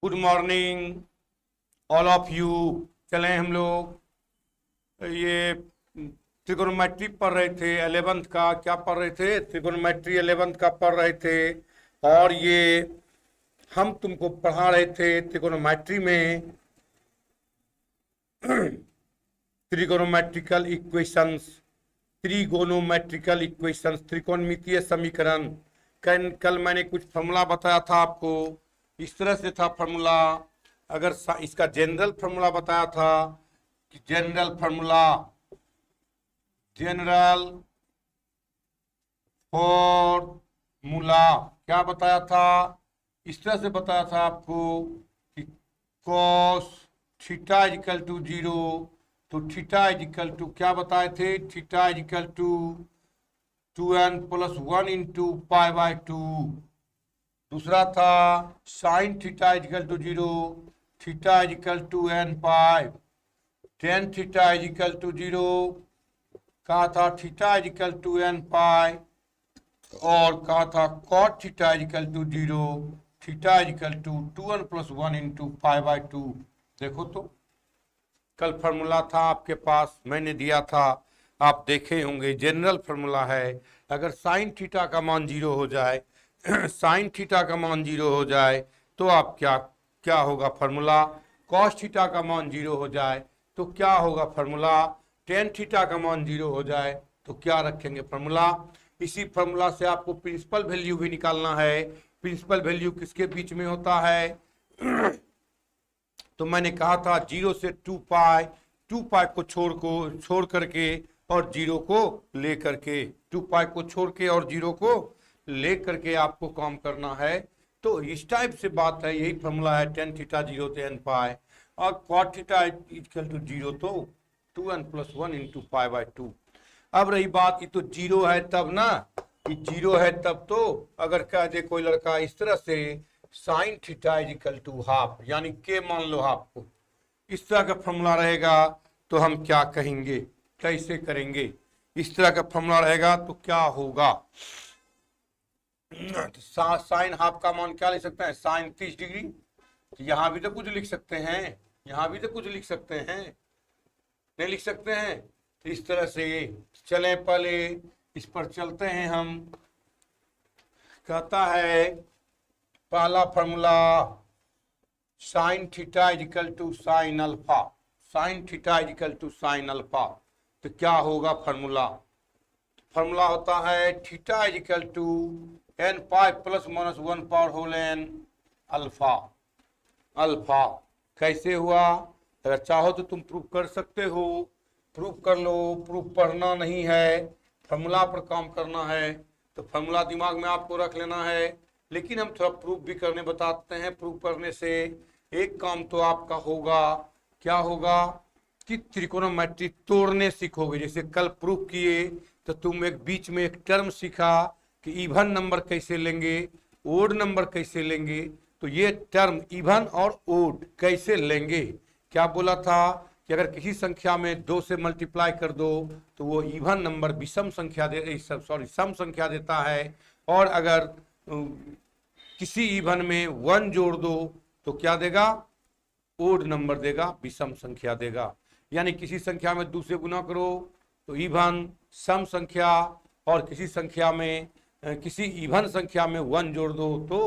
Good morning all of you. चलें हम लोग ये ट्रिगोनोमेट्री पढ़ रहे थे 11th का। क्या पढ़ रहे थे? ट्रिगोनोमेट्री 11th का पढ़ रहे थे। और ये हम तुमको पढ़ा रहे थे ट्रिगोनोमेट्री में ट्रिगोनोमेट्रिकल इक्वेशंस, त्रिकोणमितीय समीकरण। कल मैंने कुछ फॉर्मूला बताया था आपको, इस तरह से था फॉर्मूला। अगर इसका जनरल फॉर्मूला बताया था कि जनरल फॉर्मूला क्या बताया था? इस तरह से बताया था आपको कि cos थीटा इक्वल टू 0, तो थीटा इक्वल टू क्या बताए थे? Theta equal to 2n + 1 into π/2। दूसरा था sine theta equal to 0, theta equal to n π। Tan theta equal to 0 कहा था थीटा इक्वल टू n π। और कहा था cot theta equal to 0, theta equal to 2n + 1 into π/2। देखो तो कल फार्मूला था आपके पास, मैंने दिया था, आप देखे होंगे। जनरल फार्मूला है, अगर साइन थीटा का मान 0 हो जाए साइन थीटा का मान 0 हो जाए तो आप क्या होगा फार्मूला? कॉस थीटा का मान 0 हो जाए तो क्या होगा फार्मूला? टेन थीटा का मान 0 हो जाए तो क्या रखेंगे फार्मूला? इसी फार्मूला से आपको प्रिंसिपल वैल्यू भी निकालना है। प्रिंसिपल वैल्यू किसके बीच में होता है? तो मैंने कहा था 0 से 2π को छोड़ करके और 0 को ले करके, 2π को छोड़ के और 0 को ले करके आपको काम करना है। तो इस टाइप से बात है, यही फॉर्मूला है। टेन थीटा 0 से n π और cot थीटा इक्वल टू 0 तो 2n + 1 इंटू π/2। अब रही बात, ये तो 0 है तब ना, ये 0 है तब। तो अगर कह दे कोई लड़का इस तरह से sine theta equal to half, यानी के मान लो हाफ को, इस तरह का फॉर्मूला रहेगा तो हम क्या कहेंगे, कैसे करेंगे? इस तरह का फॉर्मूला रहेगा तो क्या होगा? साइन हाफ का मान क्या लिख सकते हैं? Sine 30 degree. तो यहां भी तो कुछ लिख सकते हैं, यहां भी तो कुछ लिख सकते हैं, नहीं लिख सकते हैं? तो इस तरह से चलें, पहले इस पर चलते हैं हम। कहता है पहला formula sine theta equal to sine alpha, sine theta equal to sine alpha. तो क्या होगा फार्मूला? फार्मूला होता है theta equal to n π ± 1 power whole n alpha. Alpha कैसे हुआ? अगर चाहो तो तुम प्रूफ कर सकते हो, प्रूफ कर लो। प्रूफ पढ़ना नहीं है, फार्मूला पर काम करना है। तो फार्मूला दिमाग में आपको रख लेना है, लेकिन हम थोड़ा प्रूफ भी करने बताते हैं। प्रूफ करने से एक काम तो आपका होगा, क्या होगा कि त्रिकोणोमेट्री तोड़ने सीखोगे। जैसे कल प्रूफ किए तो तुम एक बीच में एक टर्म सीखा कि इवन नंबर कैसे लेंगे, ओड नंबर कैसे लेंगे। तो ये टर्म इवन और ओड कैसे लेंगे, क्या बोला था कि अगर किसी संख्या में 2 से मल्टीप्लाई कर दो तो वो इवन नंबर विषम संख्या सम संख्या देता है। और अगर किसी इवन में 1 जोड़ दो तो क्या देगा? ओड नंबर देगा, विषम संख्या देगा। यानी किसी संख्या में 2 से गुना करो तो इवन सम संख्या, और किसी संख्या में किसी इवन संख्या में 1 जोड़ दो तो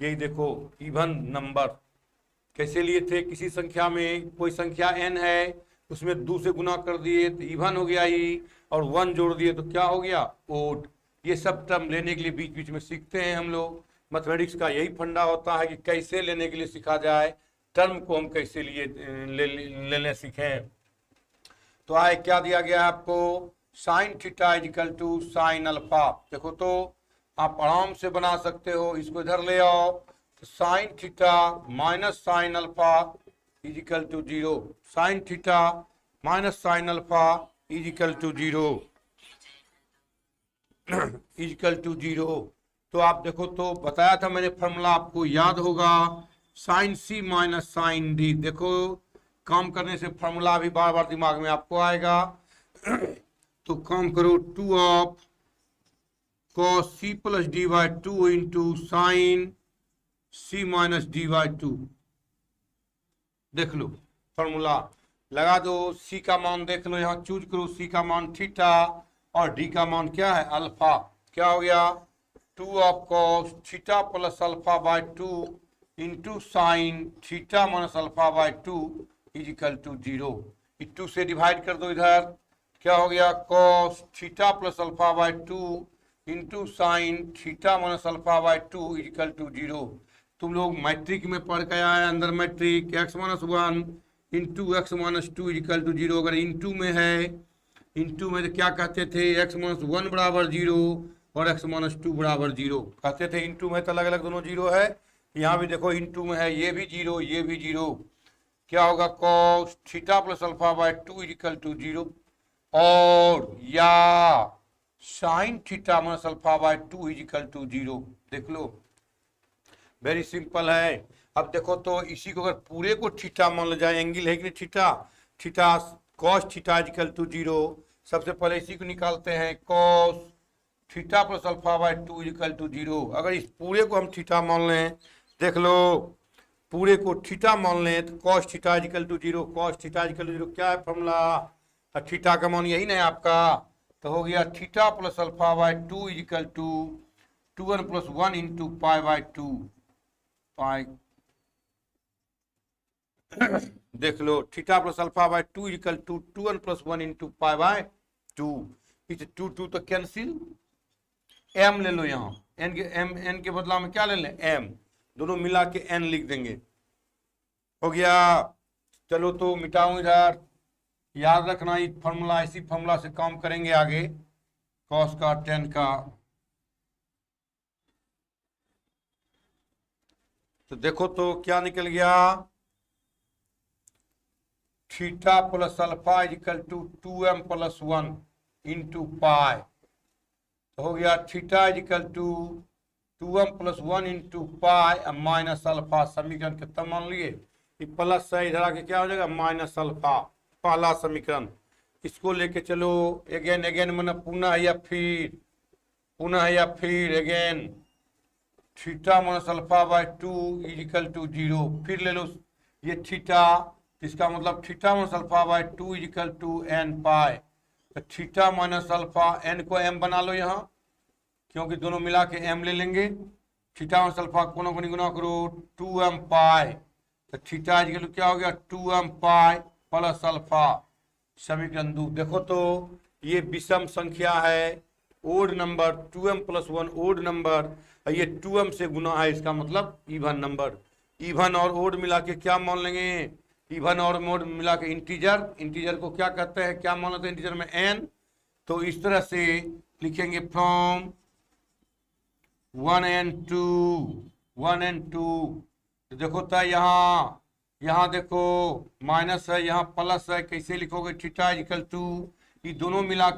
यही देखो इवन नंबर। कैसे लिए थे? किसी संख्या में कोई संख्या n है, उसमें 2 से गुना कर दिए तो इवन हो गया ही, और 1 जोड़ दिए तो क्या हो गया? ओड। ये सब टर्म लेने के लिए बीच बीच में सीखते हैं हम लोग। मैथमेटिक्स का यही फंडा होता है कि कैसे लेने के लिए सीखा जाए, टर्म को हम कैसे लेने सीखें। तो आए क्या दिया गया है आपको? Sine theta equal to sine alpha. देखो तो आप आराम से बना सकते हो, इसको इधर ले आओ। तो sine theta minus sine alpha equal to 0, sine theta minus sine alpha equal to 0 equal to 0। तो आप देखो तो बताया था मैंने फॉर्मूला, आपको याद होगा, sign C minus sign D. देखो काम करने से फॉर्मूला भी बार बार दिमाग में आपको आएगा। तो काम करो 2 of cos c + d/2 into sine c - d/2 देख लो फॉर्मूला लगा दो, सी का मान देख लो, यहाँ चूज करो सी का मान थीटा और डी का मान क्या है अल्फा। क्या हो गया 2 of cos theta plus alpha by 2 into sine theta minus alpha by 2 is equal to 0। 2 से डिवाइड कर दो इधर, क्या हो गया cos theta plus alpha by 2 into sine theta minus alpha by 2 is equal to 0। तुम लोग मैट्रिक में पढ़ के आए अंदर matric x minus 1 into x minus 2 is equal to 0। अगर इंटू में है, इंटू में तो क्या कहते थे एक्स माइनस 1 बराबर 0 और एक्स माइनस 2 बराबर 0 कहते थे। इंटू में तो अलग अलग दोनों 0 है, यहाँ भी देखो इंटू में है, ये भी 0 ये भी 0। क्या होगा cos theta plus alpha by 2 is equal to 0 और या sine theta minus alpha by 2 is equal to 0। देख लो वेरी सिंपल है। अब देखो तो इसी को अगर पूरे को थीटा मान लो जाए, एंगल है कि नहीं theta, theta cos theta is equal to 0। सबसे पहले इसी को निकालते हैं cos theta plus alpha by 2 is equal to 0। अगर इस पूरे को हम थीटा मान लें, देख लो पूरे को थीटा मान लें तो cos theta is equal to 0, cos theta is equal to 0 क्या है फॉर्मूला, थीटा का मान यही ना है आपका, तो हो गया theta plus alpha by 2 is equal to 2n plus 1 into pi by 2 pi. देख लो theta plus alpha by 2 equal to 2n plus 1 into pi by 2। इस 2 2 तो कैंसिल, m ले लो, यहाँ n के बदला में क्या ले लें m, दोनों मिला के n लिख देंगे। हो गया, चलो तो मिटाऊं इधर, याद रखना ये फॉर्मूला, इसी फॉर्मूला से काम करेंगे आगे cos का tan का। तो देखो तो क्या निकल गया, theta plus alpha is equal to 2m plus 1 into pi. तो हो गया theta is equal to 2m plus 1 into pi minus alpha. समीकरण कितना मान लिए, ये प्लस है इधर आके क्या हो जाएगा माइनस अल्फा, पहला समीकरण। इसको लेके चलो अगेन अगेन मतलब पुनः या फिर, पुनः या फिर again theta minus alpha by 2 is equal to 0। फिर ले लो ये थीटा, इसका मतलब theta minus alpha by 2 is equal to n pi. तो थीटा माइनस अल्फा, n को m बना लो यहाँ, क्योंकि दोनों मिला के m ले लेंगे। थीटा माइनस अल्फा को गुना करो 2m पाई, तो थीटा इज इक्वल टू क्या हो गया 2m पाई प्लस अल्फा। समीकरण 2 देखो तो ये विषम संख्या है, odd number 2m plus 1 odd number, ये 2m से गुना है, इसका मतलब इवन नंबर। इवन और ओड मिला के क्या मान लेंगे, इवन और मोड मिला के इंटीजर, इंटीजर को क्या कहते हैं, क्या मान लेते हैं इंटीजर में n। तो इस तरह से लिखेंगे फ्रॉम 1 and 2 1 and 2। तो देखो था यहाँ, यहाँ देखो माइनस है यहाँ प्लस है, कैसे लिखोगे थीटा इक्वल टू ये दोनों मिला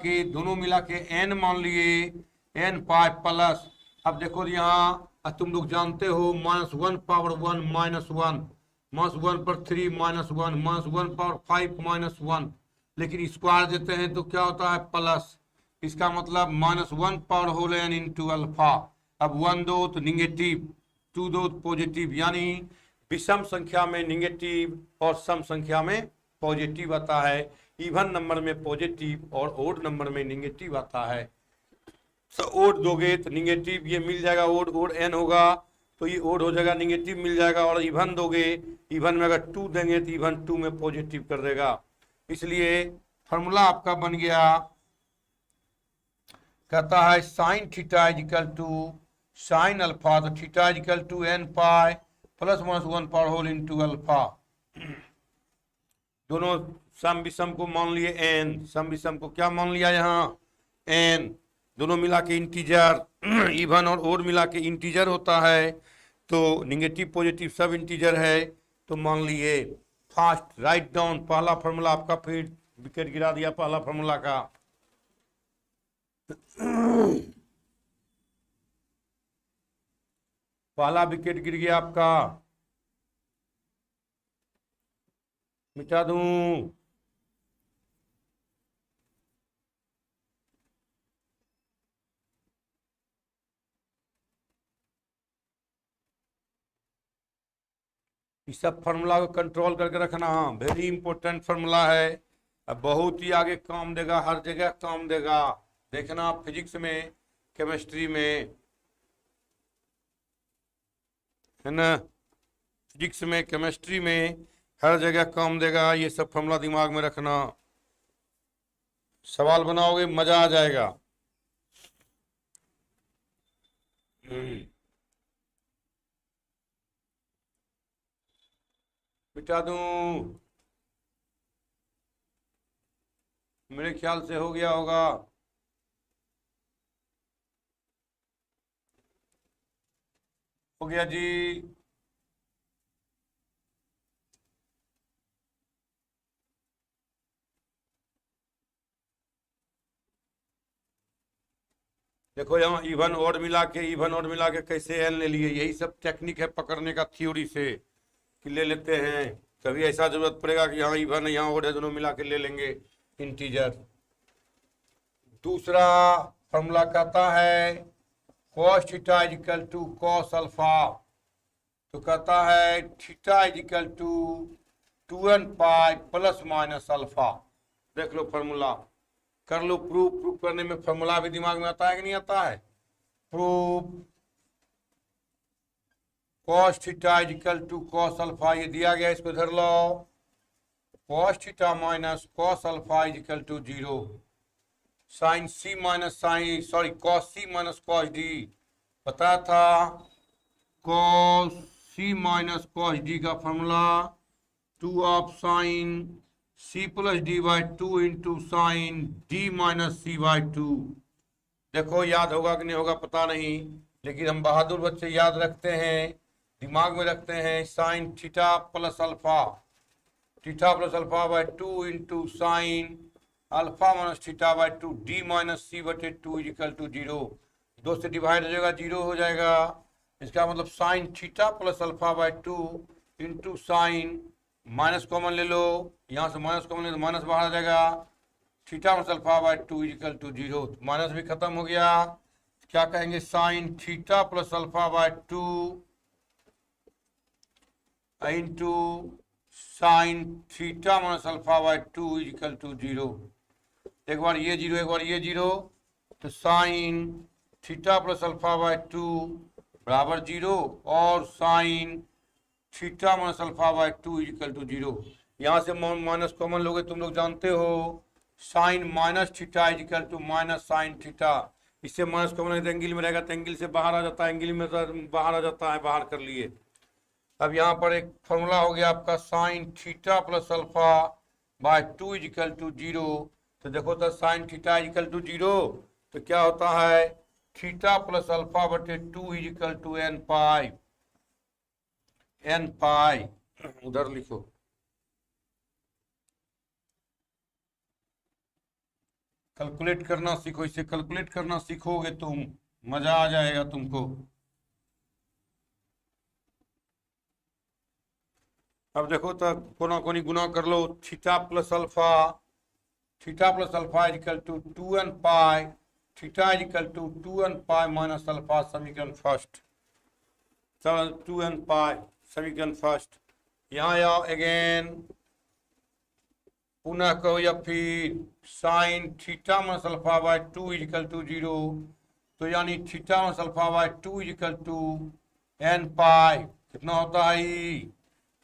के n मान लिए n पाई प्लस। अब देखो यहाँ तुम लोग जानते हो -1 पावर 1 -1 -1 पर 3 -1 -1 पावर 5 -1, लेकिन स्क्वायर देते हैं तो क्या होता है प्लस, इसका मतलब -1 power whole n into alpha. अब 1 दो तो निगेटिव, 2 दो तो पॉजिटिव, यानी विषम संख्या में निगेटिव और सम संख्या में पॉजिटिव आता है। इवन नंबर में पॉजिटिव और ओड नंबर में निगेटिव आता है। तो ओड दोगे तो निगेटिव ये मिल जाएगा, ओड ओड n होगा तो ये ओड हो जाएगा, निगेटिव मिल जाएगा। और इवन दोगे, इवन में अगर 2 देंगे तो इवन 2 में पॉजिटिव कर देगा। इसलिए फॉर्मूला आपका बन गया, कहता है sine theta is equal to sine alpha, तो theta is equal to n pi plus -1 power whole into alpha. दोनों सम विषम को मान लिए n, सम विषम को क्या मान लिया यहाँ n, दोनों मिला के इंटीजर, इवन और ओड मिला के इंटीजर होता है, तो निगेटिव पॉजिटिव सब इंटीजर है, तो मान लिए। फास्ट राइट डाउन पहला फॉर्मूला आपका, फिर विकेट गिरा दिया पहला फॉर्मूला का। पहला विकेट गिर गया आपका, मिटा दूं। इस सब फार्मूला को कंट्रोल करके रखना, वेरी इंपॉर्टेंट फार्मूला है। अब बहुत ही आगे काम देगा, हर जगह काम देगा। देखना फिजिक्स में, केमिस्ट्री में, है ना, फिजिक्स में, केमिस्ट्री में हर जगह काम देगा। ये सब फार्मूला दिमाग में रखना, सवाल बनाओगे मजा आ जाएगा। मिटा दूं? मेरे ख्याल से हो गया होगा। हो गया जी। देखो यहाँ इवन ऑड मिला के कैसे एन ले लिए, यही सब टेक्निक है पकड़ने का थ्योरी से, कि ले लेते हैं। कभी ऐसा जरूरत पड़ेगा कि यहाँ इवन यहाँ ऑड है, दोनों मिला के ले लेंगे इंटीजर। दूसरा फॉर्मूला कहता है cos theta is equal to cos alpha, तो कहता है theta is equal to 2n pi plus minus alpha. देख लो फॉर्मूला, कर लो प्रूफ। प्रूफ करने में फॉर्मूला भी दिमाग में आता है कि नहीं आता है? Proof cos theta is equal to cos alpha, ये दिया गया, इसको धर लो। cos theta minus cos alpha is equal to 0। Sine C minus sine, sorry cos C minus cos D पता था। cos C minus cos D का formula 2 of sine C plus D by 2 into sine D minus C by 2। देखो याद होगा कि नहीं होगा पता नहीं, लेकिन हम बहादुर बच्चे याद रखते हैं, दिमाग में रखते हैं। Sine theta plus alpha by 2 into sine alpha minus theta by 2 D minus C बटे 2 इक्वल टू 0। 2 से डिवाइड हो जाएगा, 0 हो जाएगा। इसका मतलब sign theta plus alpha by 2 into sign, minus common ले लो, यहाँ से माइनस कॉमन ले तो माइनस बाहर आ जाएगा, theta plus alpha by 2 equal to 0। Minus भी खत्म हो गया। क्या कहेंगे? Sine theta plus alpha by 2 into sine theta minus alpha by 2 equal to 0। एक बार ये 0, एक बार ये 0, तो sine theta plus alpha by 2 बराबर 0 और sine theta minus alpha by 2 equal to 0। यहाँ से माइनस कॉमन लोगे, तुम लोग जानते हो sine minus theta equal to minus sine theta. इससे माइनस कॉमन एंगल में रहेगा तो एंगल से बाहर आ जाता है, एंगल में बाहर आ जाता है, बाहर कर लिए। अब यहाँ पर एक फॉर्मूला हो गया आपका sine theta plus alpha by 2 equal to 0। तो देखो तो साइन थीटा इक्वल टू 0 तो क्या होता है? थीटा प्लस अल्फा बटे 2 इक्वल टू एन पाई। उधर लिखो, कैलकुलेट करना सीखो। इसे कैलकुलेट करना सीखोगे तुम, मजा आ जाएगा तुमको। अब देखो तो कोना कोनी गुना कर लो। Theta plus alpha equal to 2n pi, theta equal to 2n pi minus alpha, समीकरण फर्स्ट। चलो 2n पाई समीकरण फर्स्ट। यहाँ आओ अगेन, पुनः कहो या फिर sine theta minus alpha by 2 equal to 0, तो यानी theta minus alpha by 2 equal to n pi. कितना होता है?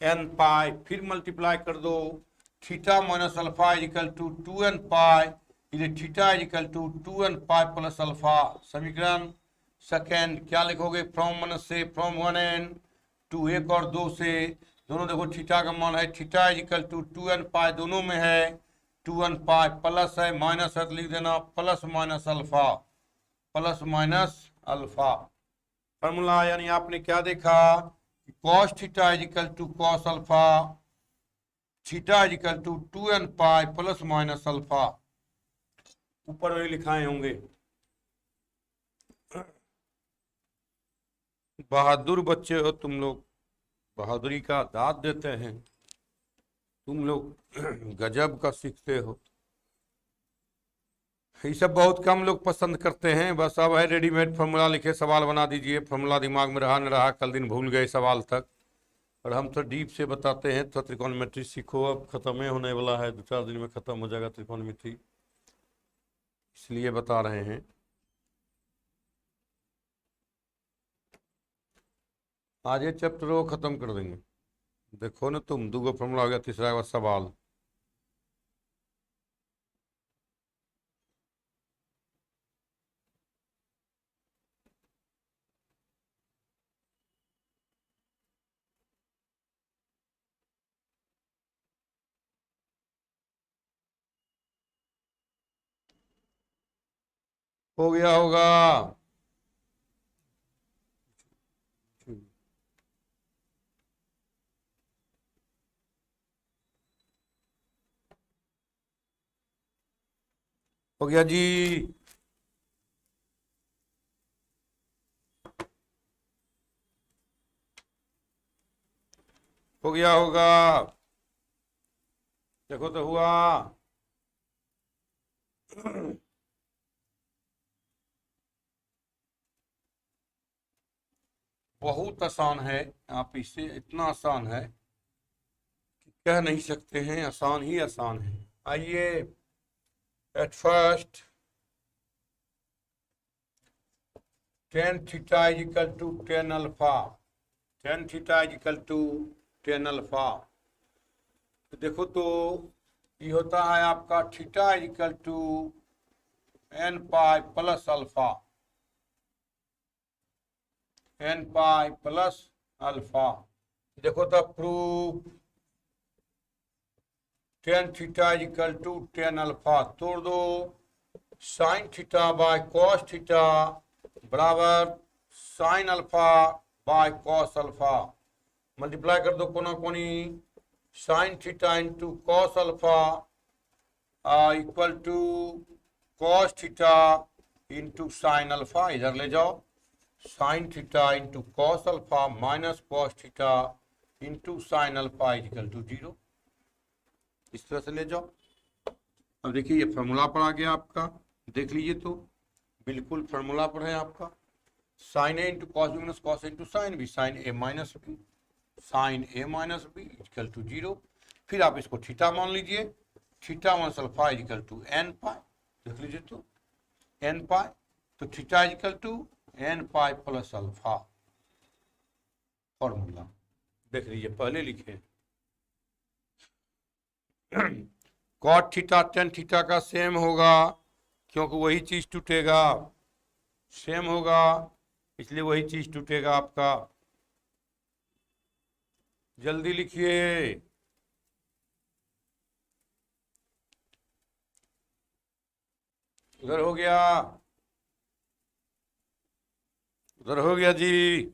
n pi. फिर मल्टीप्लाई कर दो, theta minus alpha equal to 2n pi, इधर theta equal to 2n pi plus alpha, समीकरण सेकेंड। क्या लिखोगे? फ्रॉम 1 से, फ्रॉम 1n टू 1 और 2 से। दोनों देखो थीटा का मान है, थीटा इक्वल टू 2n पाई, दोनों में है 2n पाई, प्लस है माइनस है तो लिख देना प्लस माइनस अल्फा। फॉर्मूला यानी आपने क्या देखा? cos theta equal to cos alpha, theta equal to 2n pi plus minus alpha. ऊपर में लिखाए होंगे। बहादुर बच्चे हो तुम लोग, बहादुरी का दाद देते हैं तुम लोग, गजब का सीखते हो। ये सब बहुत कम लोग पसंद करते हैं। बस अब है रेडीमेड फॉर्मूला लिखे, सवाल बना दीजिए। फॉर्मूला दिमाग में रहा न रहा, कल दिन भूल गए सवाल तक। और हम तो डीप से बताते हैं, तो त्रिकोणमिति सीखो, अब खत्म ही होने वाला है, 2-4 दिन में खत्म हो जाएगा त्रिकोणमिति, इसलिए बता रहे हैं। आज ये चैप्टर वो खत्म कर देंगे। देखो ना तुम, 2 फॉर्मूला हो गया, तीसरा का सवाल। हो गया होगा। हो गया जी। हो गया होगा। देखो तो हुआ। बहुत आसान है, आप इसे, इतना आसान है कि कह नहीं सकते हैं, आसान ही आसान है। आइए, at first tan theta is equal to tan alpha, tan theta is equal to tan alpha. तो देखो तो ये होता है आपका theta is equal to n pi plus alpha, n pi plus alpha. देखो तो proof tan theta is equal to tan alpha, तोड़ दो, sine theta by cos theta बराबर sine alpha by cos alpha, multiply कर दो कोना कोनी, sine theta into cos alpha equal to cos theta into sine alpha, इधर ले जाओ, sine theta into cos alpha minus cos theta into sine alpha equal to 0, इस तरह से ले जाओ। अब देखिए ये फॉर्मूला पर आ गया आपका, देख लीजिए तो बिल्कुल फॉर्मूला पर है आपका, sine A into cos B minus cos into sine B, sine A minus B, sine A minus B equal to 0। फिर आप इसको थीटा मान लीजिए, theta minus alpha equal to n pi, देख लीजिए तो एन पाई, तो theta equal to n pi plus alpha, formula देख लीजिए, पहले लिखे कॉट थीटा टेन थीटा का सेम होगा, क्योंकि वही चीज टूटेगा, सेम होगा, इसलिए वही चीज टूटेगा आपका। जल्दी लिखिए, उधर हो गया, उधर हो गया जी।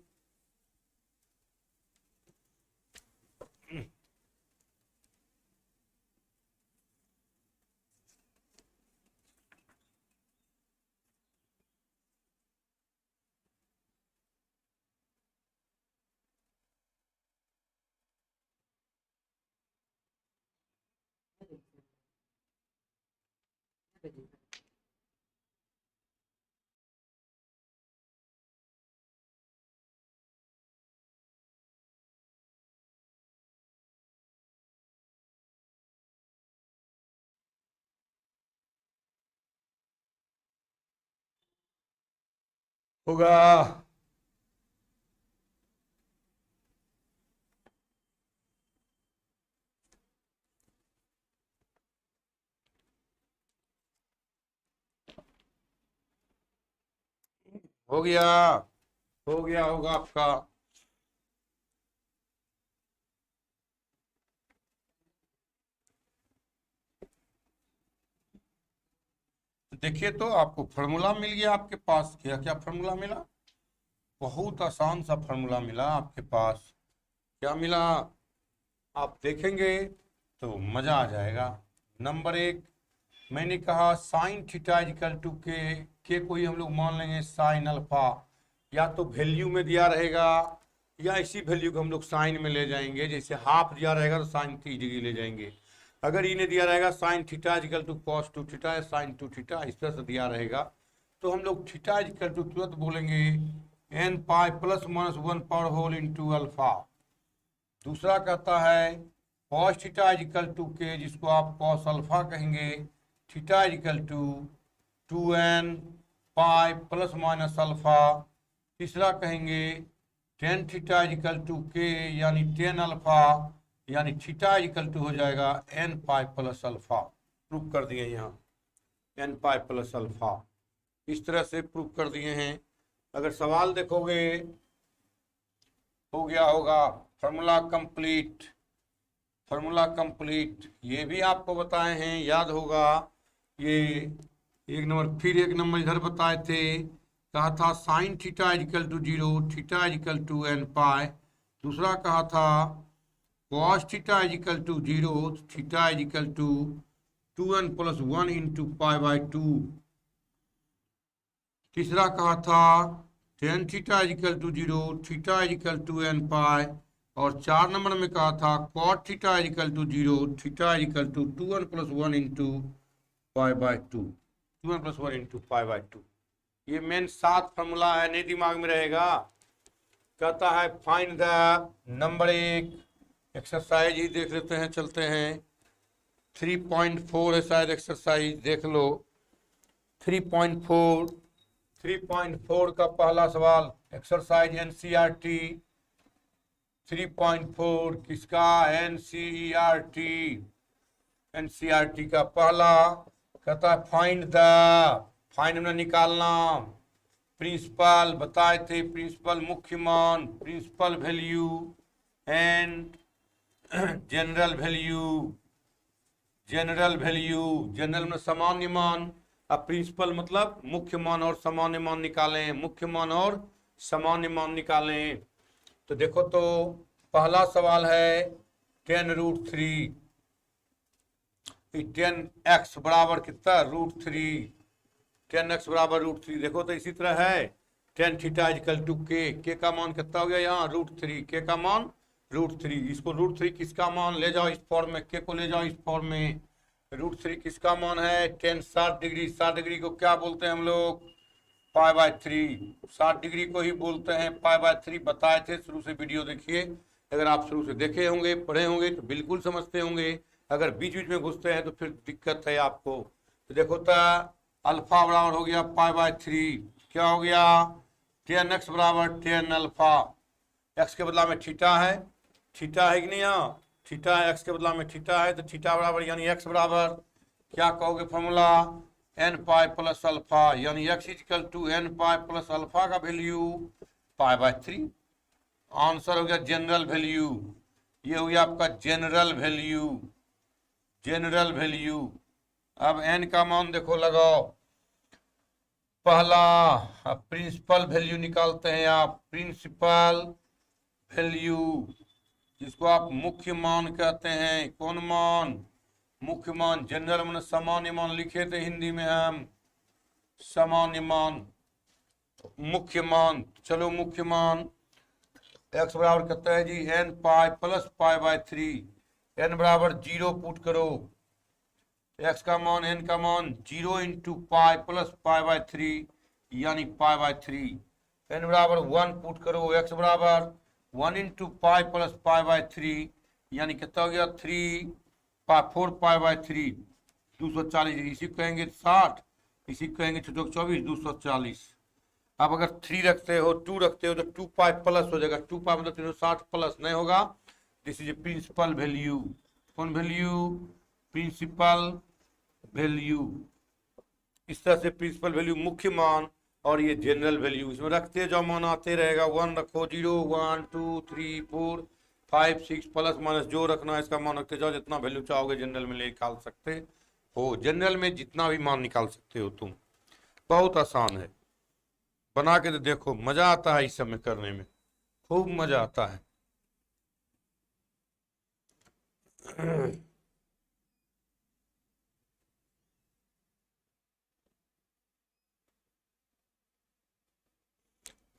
होगा। हो गया, हो गया होगा आपका। देखिए तो आपको फॉर्मूला मिल गया आपके पास, क्या क्या फॉर्मूला मिला, बहुत आसान सा फॉर्मूला मिला आपके पास। क्या मिला आप देखेंगे तो मजा आ जाएगा। नंबर 1, मैंने कहा साइन थीटा इक्वल टू के को ही हम लोग मान लेंगे साइन अल्फा, या तो वैल्यू में दिया रहेगा या इसी वैल्यू को हम लोग साइन में ले जाएंगे, जैसे हाफ दिया रहेगा तो साइन 3 डिग्री ले जाएंगे, अगर इन्हें दिया रहेगा sine theta equal to cos 2 theta या साइन 2 थीटा, इस तरह से दिया रहेगा, तो हम लोग थीटा इक्वल टू तुरंत बोलेंगे n pi plus minus 1 power whole into alpha, दूसरा कहता है cos theta is equal to k, जिसको आप कॉस अल्फा कहेंगे, theta is equal to 2n pi plus minus alpha. तीसरा कहेंगे tan theta is equal to k, यानी tan alpha, यानी थीटा इज इक्वल टू हो जाएगा n pi plus alpha. Proof कर दिए यहाँ n पाई प्लस अल्फा, इस तरह से प्रूफ कर दिए हैं। अगर सवाल देखोगे हो गया होगा फार्मूला कंप्लीट, फार्मूला कंप्लीट, ये भी आपको बताए हैं, याद होगा। ये एक नंबर, फिर एक नंबर इधर बताए थे, कहा था sine theta is equal to 0, theta is equal to n pi. दूसरा कहा था cos theta is equal to 0, theta is equal to 2n plus 1 into pi by 2। तीसरा कहा था tan theta is equal to 0, theta is equal to n pi. और 4 नंबर में कहा था cot theta is equal to 0, theta is equal to 2n plus 1 into pi by 2, 2n plus 1 into pi by 2। ये main 7 formula है, नहीं दिमाग में रहेगा। कहता है फाइंड द नंबर 1, एक्सरसाइज ही देख लेते हैं, चलते हैं। 3.4 है शायद एक्सरसाइज, देख लो 3.4। 3.4 का पहला सवाल, एक्सरसाइज एनसीईआरटी 3.4 किसका, एनसीईआरटी, एनसीईआरटी का पहला कहता है फाइंड द, फाइंड में निकालना प्रिंसिपल, बताए थे प्रिंसिपल मुख्य मान, principal value and general value. General value, general में सामान्य मान, अब प्रिंसिपल मतलब मुख्य मान और सामान्य मान निकालें, मुख्य मान और सामान्य मान निकालें। तो देखो तो पहला सवाल है 10√3, 10x बराबर कितना, √3, 10x बराबर √3। देखो तो इसी तरह है टेन थीटा इजिकल टू के का मान कितना हो गया यहाँ √3, के का मान √3। इसको √3 किसका मान ले जाओ इस फॉर्म में, के को ले जाओ इस फॉर्म में। √3 किसका मान है, टेन 60 डिग्री, 60 डिग्री को क्या बोलते हैं हम लोग, पाई बाय 3, 60 डिग्री को ही बोलते हैं पाई बाय 3। बताए थे, शुरू से वीडियो देखिए, अगर आप शुरू से देखे होंगे पढ़े होंगे तो बिल्कुल समझते होंगे, अगर बीच बीच में घुसते हैं तो फिर दिक्कत है आपको। तो देखो तो अल्फा बराबर हो गया पाई बाय 3, क्या हो गया 10x बराबर 10 अल्फा, एक्स के बदला में थीटा है, थीटा है कि नहीं, यहाँ थीटा है, एक्स के बदला में थीटा है, तो थीटा बराबर यानी एक्स बराबर क्या कहोगे formula, n pi plus alpha, यानी x is equal to n pi plus alpha का वैल्यू पाई बाय 3। आंसर हो गया जनरल वैल्यू, ये हो गया आपका जनरल वैल्यू, जनरल वैल्यू। अब n का मान देखो लगाओ, पहला प्रिंसिपल वैल्यू निकालते हैं आप, प्रिंसिपल वैल्यू जिसको आप मुख्य मान कहते हैं, कौन मान, मुख्य मान। जनरल मान सामान्य मान लिखे थे हिंदी में हम, सामान्य मान, मुख्य मान। चलो मुख्य मान x बराबर कहता है जी n pi plus pi by 3, n बराबर 0 पुट करो, x का मान n का मान 0 into pi plus pi by 3 यानी पाई बाय 3, n बराबर 1 पुट करो, x बराबर 1 into pi plus pi by 3 यानी कितना हो गया 3 4 पाई बाय 3, 240। इसी को कहेंगे 60, इसी को कहेंगे 24, 240। अब अगर 3 रखते हो 2 रखते हो तो 2 पाई प्लस हो जाएगा, 2 पाई मतलब 360 प्लस नहीं होगा। This is a principal value, कौन वैल्यू, प्रिंसिपल वैल्यू। इस तरह से प्रिंसिपल वैल्यू मुख्य मान और ये जनरल वैल्यू, इसमें रखते जाओ मान आते रहेगा, 1 रखो, 0 1 2 3 4 5 6 प्लस माइनस जो रखना है इसका मान रखते जाओ, जितना वैल्यू चाहोगे जनरल में निकाल सकते हो, जनरल में जितना भी मान निकाल सकते हो तुम, बहुत आसान है। बना के तो देखो, मजा आता है इस समय करने में, खूब मजा आता है।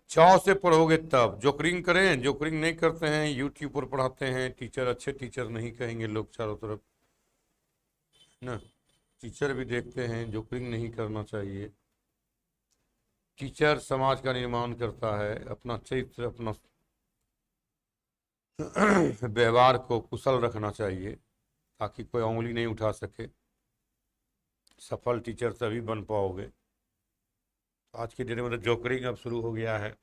चाव से पढ़ोगे तब, जोकरिंग करें, जोकरिंग नहीं करते हैं, यूट्यूब पर पढ़ाते हैं टीचर, अच्छे टीचर नहीं कहेंगे लोग चारों तरफ ना, टीचर भी देखते हैं, जोकरिंग नहीं करना चाहिए। टीचर समाज का निर्माण करता है, अपना चरित्र अपना व्यवहार को कुशल रखना चाहिए ताकि कोई उंगली नहीं उठा सके। सफल टीचर तभी बन पाओगे। आज की डेट में तो जोकरिंग अब शुरू हो गया है।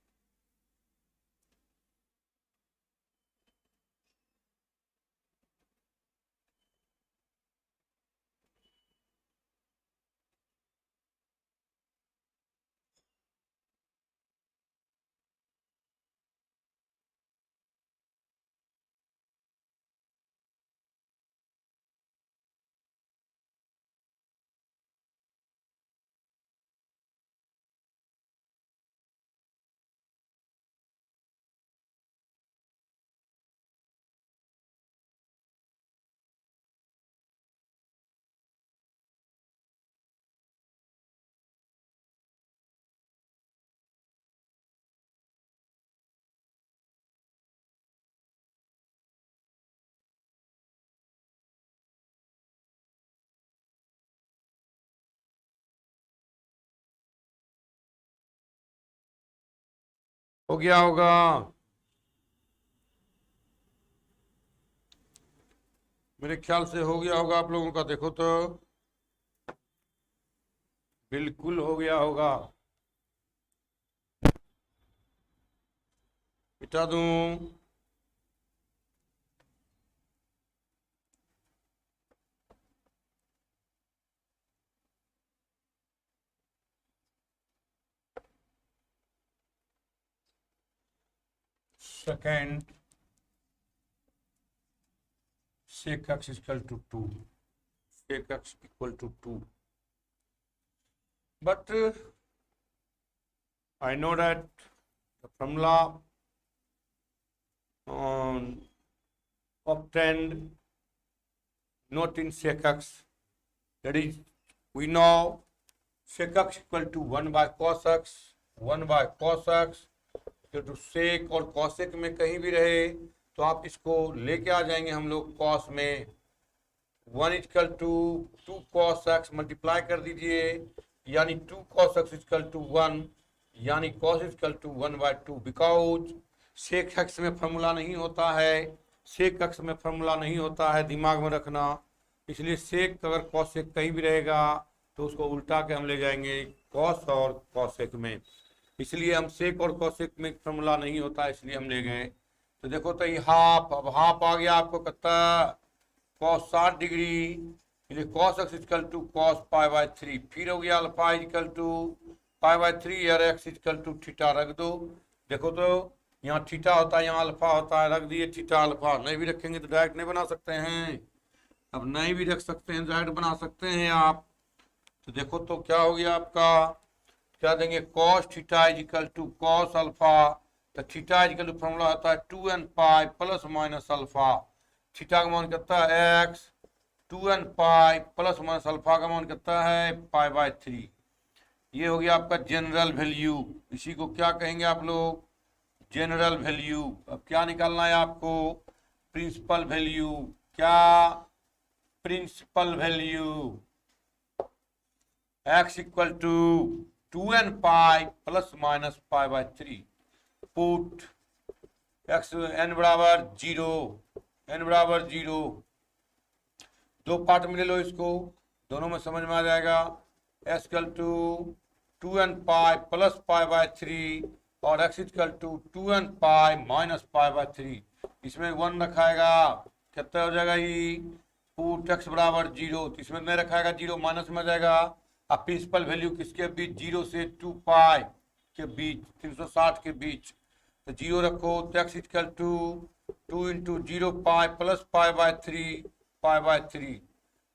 हो गया होगा। मेरे ख्याल से हो गया होगा आप लोगों का। देखो तो बिल्कुल हो गया होगा। मिटा दूं? Second sec x is equal to 2. Sec x equal to 2. But I know that the formula obtained not in sec x. That is, we know sec x equal to 1 by cos x. 1 by cos x तो sec और cosec में कहीं भी रहे तो आप इसको लेके आ जाएंगे हम लोग cos में। 1 equal to 2 cos x multiply कर दीजिए, यानी 2 cos x इक्वल टू 1, यानी cos equal to 1 by 2। Because sec x में फॉर्मूला नहीं होता है, sec x में फॉर्मूला नहीं होता है, दिमाग में रखना। इसलिए sec अगर cosec कहीं भी रहेगा तो उसको उल्टा के हम ले जाएंगे cos और cosec में। इसलिए हम sec और cosec में फॉर्मूला नहीं होता, इसलिए हम ले गए। तो देखो तो ये हाफ, अब हाफ आ गया आपको कितना, cos 60 degree, cos x equal to cos pi by 3। फिर हो गया alpha equal to pi by 3 और x इक्वल टू थीटा रख दो। देखो तो यहाँ थीटा होता है, यहाँ अल्फा होता है, रख दिए थीटा अल्फा। नहीं भी रखेंगे तो डायरेक्ट नहीं बना सकते हैं, अब नहीं भी रख सकते हैं, डायरेक्ट बना सकते हैं आप। तो देखो तो क्या हो गया आपका, क्या देंगे, cos theta is equal to cos alpha. तो theta is equal to formula होता है 2n pi plus minus alpha. Theta का मान कितना है x, 2n pi plus minus alpha का मान कितना है पाई बाय 3। ये हो गया आपका जनरल वैल्यू। इसी को क्या कहेंगे आप लोग, जनरल वैल्यू। अब क्या निकालना है आपको, प्रिंसिपल वैल्यू। क्या, principal value. x equal to 2n pi plus minus pi by 3। Put x n बराबर 0, n बराबर 0। दो पार्ट में ले लो इसको, दोनों में समझ में आ जाएगा। x equal to 2n pi plus pi by 3 और x equal to 2n pi minus pi by 3। इसमें 1 रखाएगा, कितना हो जाएगा ये, पुट x बराबर 0। तो इसमें नहीं रखाएगा 0, माइनस में आ जाएगा। अब प्रिंसिपल वैल्यू किसके बीच, 0 से 2 पाई के बीच, 360 के बीच। तो 0 रखो, तो x equal to 2 into 0 pi plus pi by 3 pi by 3।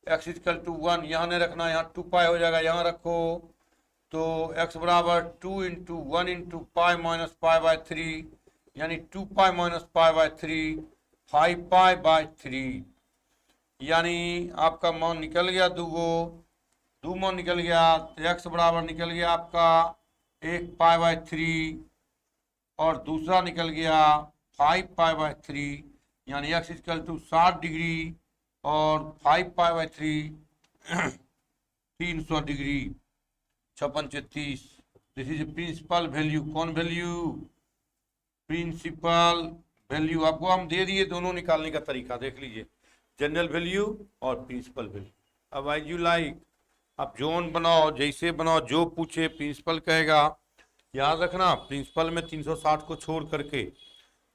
x equal to 1, यहाँ नहीं रखना, यहाँ 2 पाई हो जाएगा, यहाँ रखो। तो x बराबर 2 into 1 into pi minus pi by 3, यानी 2 पाई minus pi by 3, 5 pi by 3। यानी आपका मान निकल गया दो मान निकल गया। तो x बराबर निकल गया आपका 1 पाई बाय 3 और दूसरा निकल गया 5 पाई बाय 3, यानी x इक्वल टू 60 डिग्री और 5 pi by 3 300 degree, 56 this is principal value. कौन वैल्यू, प्रिंसिपल वैल्यू आपको हम दे दिए, दोनों निकालने का तरीका देख लीजिए, जनरल वैल्यू और प्रिंसिपल वैल्यू। अब एज यू लाइक, आप जोन बनाओ, जैसे बनाओ, जो पूछे प्रिंसिपल कहेगा। याद रखना प्रिंसिपल में 360 को छोड़ करके,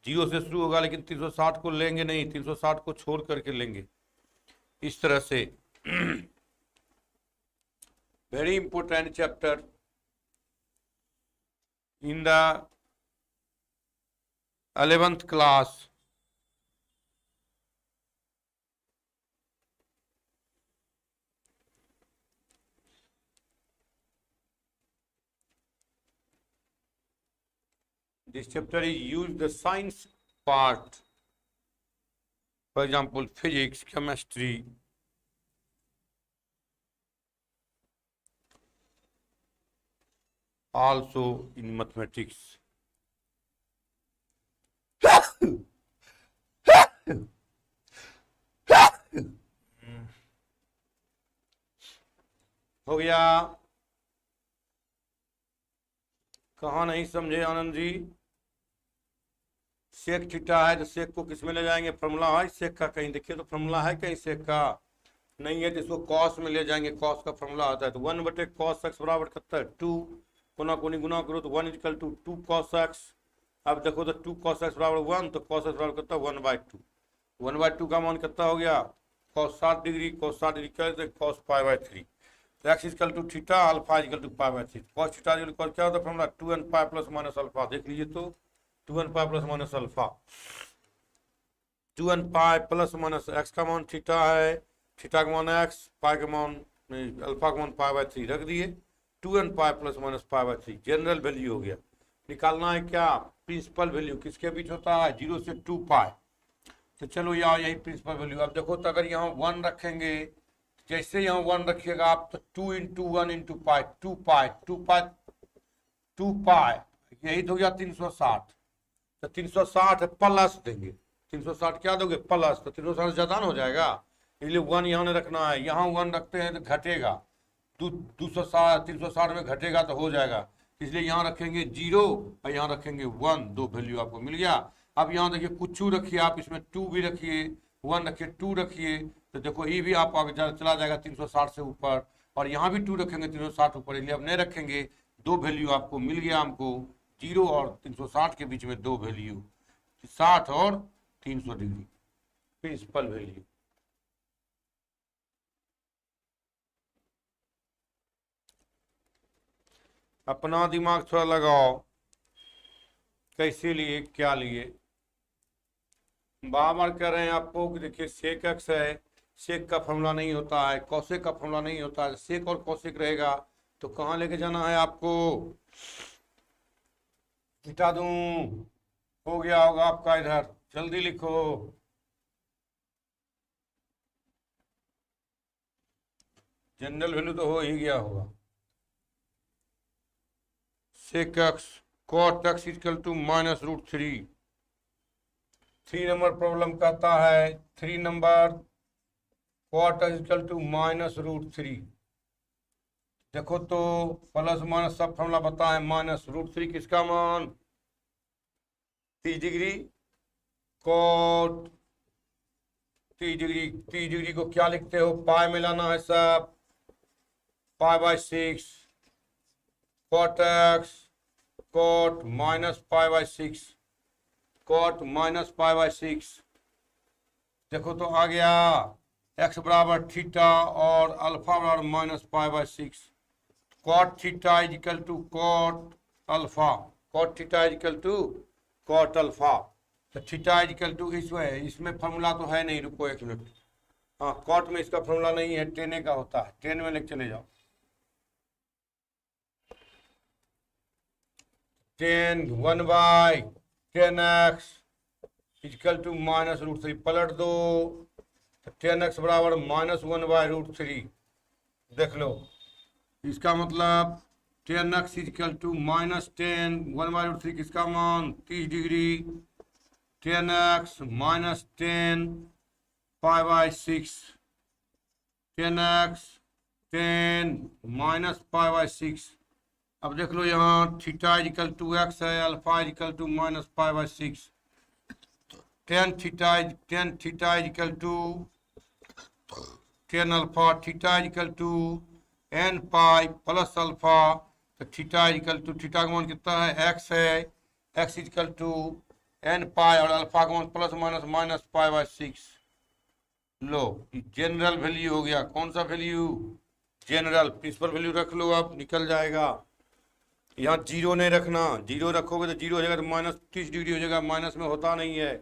0 से शुरू होगा लेकिन 360 को लेंगे नहीं, 360 को छोड़ करके लेंगे, इस तरह से। Very important chapter in the 11th class. This chapter is used the science part, for example, physics, chemistry. Also in mathematics. हो गया? कहाँ नहीं समझे आनंद जी? सेक थीटा है तो सेक को किस में ले जाएंगे? फॉर्मूला है सेक का, कहीं देखिए तो फॉर्मूला है कहीं सेक का? नहीं है तो इसको कॉस में ले जाएंगे, कॉस का फॉर्मूला आता है। तो 1/cos x बराबर कितना है? 2, कोना कोनी गुना करो तो 1 = 2 cos x। अब देखो तो 2 cos x बराबर 1, तो cos x बराबर कितना? 1/2। 1/2 का मान कितना हो गया? cos 60 डिग्री, cos 60 डिग्री कर दे cos π/3। तो x = theta, alpha = π/3। cos theta क्या होता है फॉर्मूला? 2n π + alpha. देख लीजिए तो 2n π + अल्फा, 2n π + x का मान थीटा है, थीटा का मान x, पाई का मान अल्फा का मान π/3 रख दिए, 2n π + π/3 जनरल वैल्यू हो गया। निकालना है क्या? Principal value. किसके बीच होता है? 0 से 2π। तो चलो यहाँ यही प्रिंसिपल वैल्यू। अब देखो तो अगर यहाँ 1 रखेंगे, जैसे यहाँ 1 रखिएगा आप तो 2 × 1 × π, 2π यही तो हो गया 360। तो 360 प्लस देंगे, 360 क्या दोगे? प्लस। तो 360 ज्यादा ना हो जाएगा, इसलिए 1 यहाँ रखना है। यहाँ 1 रखते हैं तो घटेगा, 360 में घटेगा तो हो जाएगा, इसलिए यहाँ रखेंगे 0 और यहाँ रखेंगे 1, 2 वैल्यू आपको मिल गया। अब यहाँ देखिए कुछ रखिए आप, इसमें 2 भी रखिए, 1 रखिए, 2 रखिए, तो देखो ये भी आप आगे चला जाएगा 360 से ऊपर, और यहाँ भी 2 रखेंगे 360 ऊपर, इसलिए अब नहीं रखेंगे। 2 वैल्यू आपको मिल गया, हमको 0 और 360 के बीच में 2 वैल्यू, 60 और 300 डिग्री प्रिंसिपल वैल्यू। अपना दिमाग थोड़ा लगाओ, कैसे लिए, क्या लिए। बार कह रहे हैं आपको कि देखिए सेक एक्स है, सेक का फॉर्मूला नहीं होता है, कौशिक का फॉर्मूला नहीं होता है। सेक और कौशिक रहेगा तो कहाँ लेके जाना है आपको? मिटा दूं? हो गया होगा आपका, इधर जल्दी लिखो। जनरल वैल्यू तो हो ही गया होगा। Sec x cot x = -√3। 3 number problem कहता है, 3 नंबर cot x = -√3। देखो तो प्लस माइनस सब फॉर्मूला पता है। -√3 किसका मान? 30 डिग्री। cot 30 डिग्री को क्या लिखते हो? पाई में लाना है सब, π/6 cot x, cot -π/6, cot -π/6। देखो तो आ गया x बराबर थीटा और अल्फा बराबर -π/6। cot theta = cot alpha, cot theta = cot alpha. तो थीटा इसमें फॉर्मूला तो है नहीं, रुको 1 मिनट। हाँ, cot में इसका फॉर्मूला नहीं है, tan A का होता है, tan में लेके चले जाओ। tan 1/tan x = -√3 पलट दो, तो tan x बराबर -1/√3। देख लो, इसका मतलब tan x = -tan 1/√3 किसका मान? 30 degree. tan x -tan π/6, tan x tan -π/6। अब देख लो यहाँ थीटा = x है, alpha = -π/6। Tan theta equal to tan alpha, theta equal to n pi plus alpha. तो थीटा इक्वल टू, थीटा का मान कितना है, एक्स है, x equal to n pi और अल्फा का मान plus minus minus pi by 6। लो जनरल वैल्यू हो गया। कौन सा वैल्यू, जनरल। प्रिंसिपल वैल्यू रख लो, अब निकल जाएगा। यहाँ जीरो नहीं रखना, जीरो रखोगे तो जीरो हो जाएगा तो माइनस 30 डिग्री हो जाएगा, माइनस में होता नहीं है,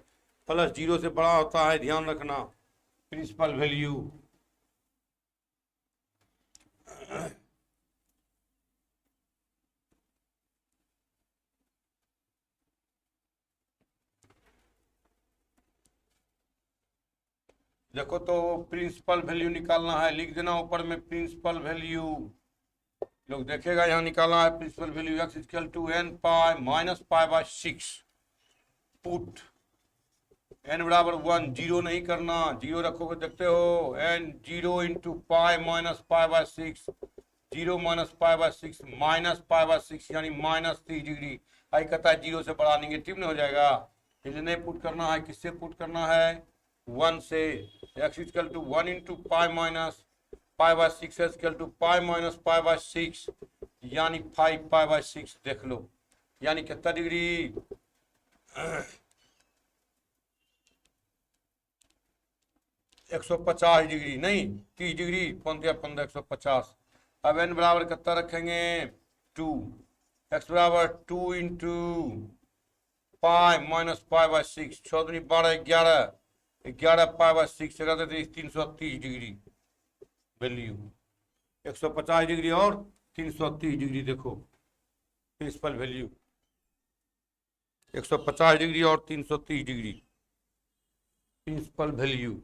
प्लस जीरो से बड़ा होता है, ध्यान रखना। प्रिंसिपल वैल्यू देखो, तो प्रिंसिपल वैल्यू निकालना है, लिख देना ऊपर में प्रिंसिपल वैल्यू। लोग देखेगा यहाँ निकालना है principal value, x equal to n pi minus pi by 6। Put n बराबर 1, जीरो नहीं करना, जीरो रखोगे देखते हो, n zero into pi minus pi by 6, zero minus pi by 6 minus pi by 6 यानी माइनस 30 डिग्री। आई कहता है जीरो से बड़ा निगेटिव नहीं हो जाएगा, इसलिए नहीं पुट करना है। किससे पुट करना है, 1 से। X equal to 1 into pi minus pi by 6 equal to pi minus pi by 6 यानी 5 पाई बाय 6। देख लो यानी कितना डिग्री, 150 डिग्री, नहीं 30 डिग्री, 15 150। अब एन बराबर कितना रखेंगे, 2। एक्स बराबर 2 into pi minus pi by 6, 6 दूनी 12, 11, 11 पाई बाय 6 से करते 330 डिग्री वैल्यू, 150 डिग्री और 330 डिग्री। देखो प्रिंसिपल वैल्यू 150 डिग्री और 330 डिग्री प्रिंसिपल वैल्यू।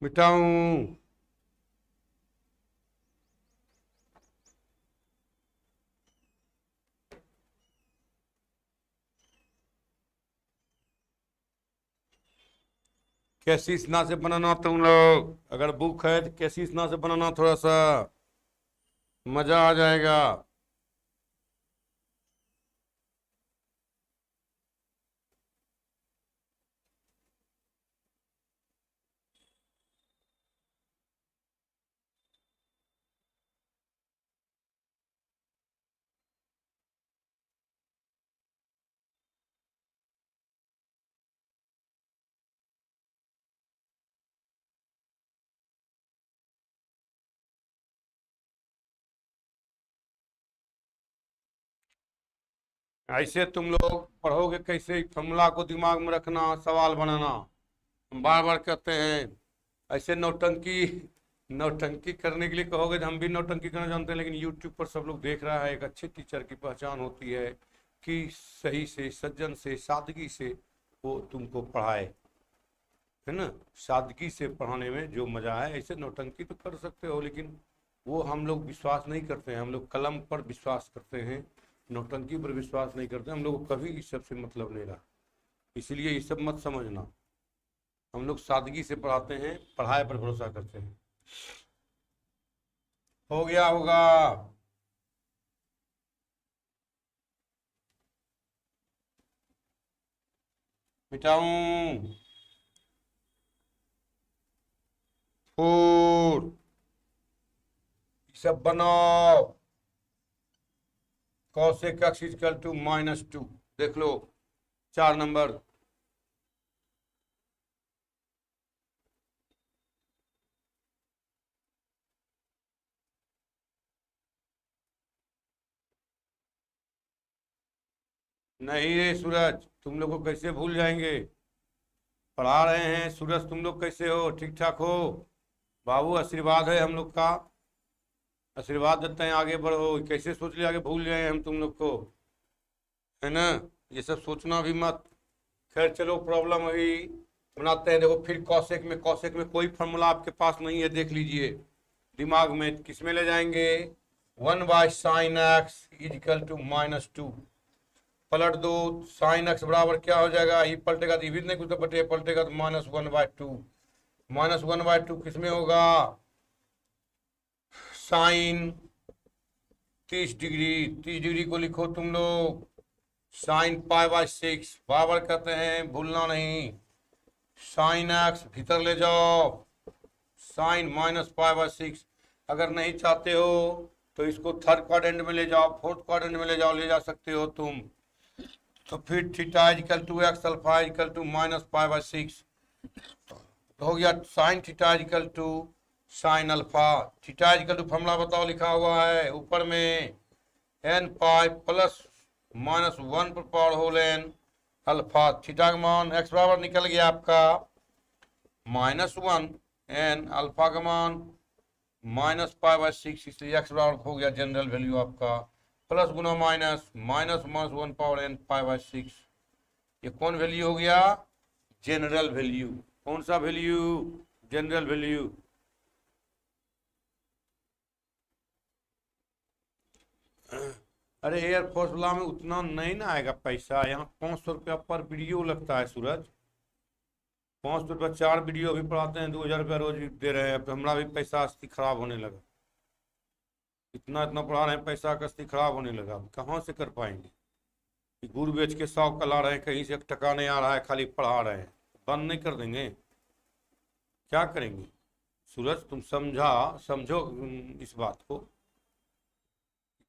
मिटाऊं, कैसीसना से बनाना तुम लोग, अगर बुक है तो कैसीसना से बनाना, थोड़ा सा मजा आ जाएगा। ऐसे तुम लोग पढ़ोगे कैसे, फॉर्मूला को दिमाग में रखना, सवाल बनाना। हम बार बार कहते हैं, ऐसे नौटंकी नौटंकी करने के लिए कहोगे तो हम भी नौटंकी करना जानते हैं, लेकिन यूट्यूब पर सब लोग देख रहा है। एक अच्छे टीचर की पहचान होती है कि सही से, सज्जन से, सादगी से वो तुमको पढ़ाए, है ना। सादगी से पढ़ाने में जो मजा है, ऐसे नौटंकी तो कर सकते हो, लेकिन वो हम लोग विश्वास नहीं करते हैं। हम लोग कलम पर विश्वास करते हैं, नौटंकी पर विश्वास नहीं करते। हम लोग को कभी इस सब से मतलब नहीं रहा, इसलिए ये सब मत समझना। हम लोग सादगी से पढ़ाते हैं, पढ़ाई पर भरोसा करते हैं। हो गया होगा, मिटाऊं, 4 सब बनाओ, cosec x इक्वल टू -2। देख लो 4 नंबर, नहीं रे सूरज, तुम लोग को कैसे भूल जाएंगे, पढ़ा रहे हैं। सूरज तुम लोग कैसे हो, ठीक ठाक हो बाबू, आशीर्वाद है हम लोग का, आशीर्वाद देते हैं आगे बढ़ो। कैसे सोच लिया आगे भूल जाए हम तुम लोग को, है ना। ये सब सोचना भी मत। खैर चलो, प्रॉब्लम अभी बनाते हैं। देखो फिर कॉसेक में कोई फॉर्मूला आपके पास नहीं है, देख लीजिए दिमाग में। किस में ले जाएंगे, 1/sin x is equal to -2। पलट दो, sin x बराबर क्या हो जाएगा, ये पलटेगा तो नहीं, कुछ तो बटे, पलटेगा तो -1/2। -1/2 किस में होगा, साइन 30 डिग्री, 30 डिग्री को लिखो तुम लोग साइन π/6 बराबर कहते हैं, भूलना नहीं। साइन एक्स भीतर ले जाओ, साइन -π/6। अगर नहीं चाहते हो तो इसको थर्ड क्वाड्रेंट में ले जाओ, फोर्थ क्वाड्रेंट में ले जाओ, ले जा सकते हो तुम। तो फिर theta equal to x alpha equal to -π/6 तो हो गया sine theta equal to sine alpha. Theta equal to formula बताओ, लिखा हुआ है ऊपर में n पाई प्लस -1 पर power whole n alpha. Theta का मान x बराबर निकल गया आपका -1 n, अल्फा का मान -π/6, इसलिए x बराबर हो गया जनरल वैल्यू आपका प्लस गुना माइनस -1 पावर n π/6। ये कौन वैल्यू हो गया? General value. कौन सा वैल्यू? General value. अरे एयरफोर्स वाला में उतना नहीं ना आएगा पैसा, यहाँ 500 रुपया पर वीडियो लगता है सूरज। 500 रुपया 4 वीडियो भी पढ़ाते हैं, 2000 रुपया रोज दे रहे हैं। अब हमारा भी पैसा अस्थि खराब होने लगा, इतना इतना पढ़ा रहे हैं, पैसा का अस्थि खराब होने लगा। अब कहाँ से कर पाएंगे? गुड़ बेच के 100 कला रहे हैं, कहीं से 1 टका नहीं आ रहा है, खाली पढ़ा रहे हैं। बंद नहीं कर देंगे? क्या करेंगे सूरज? तुम समझो इस बात को,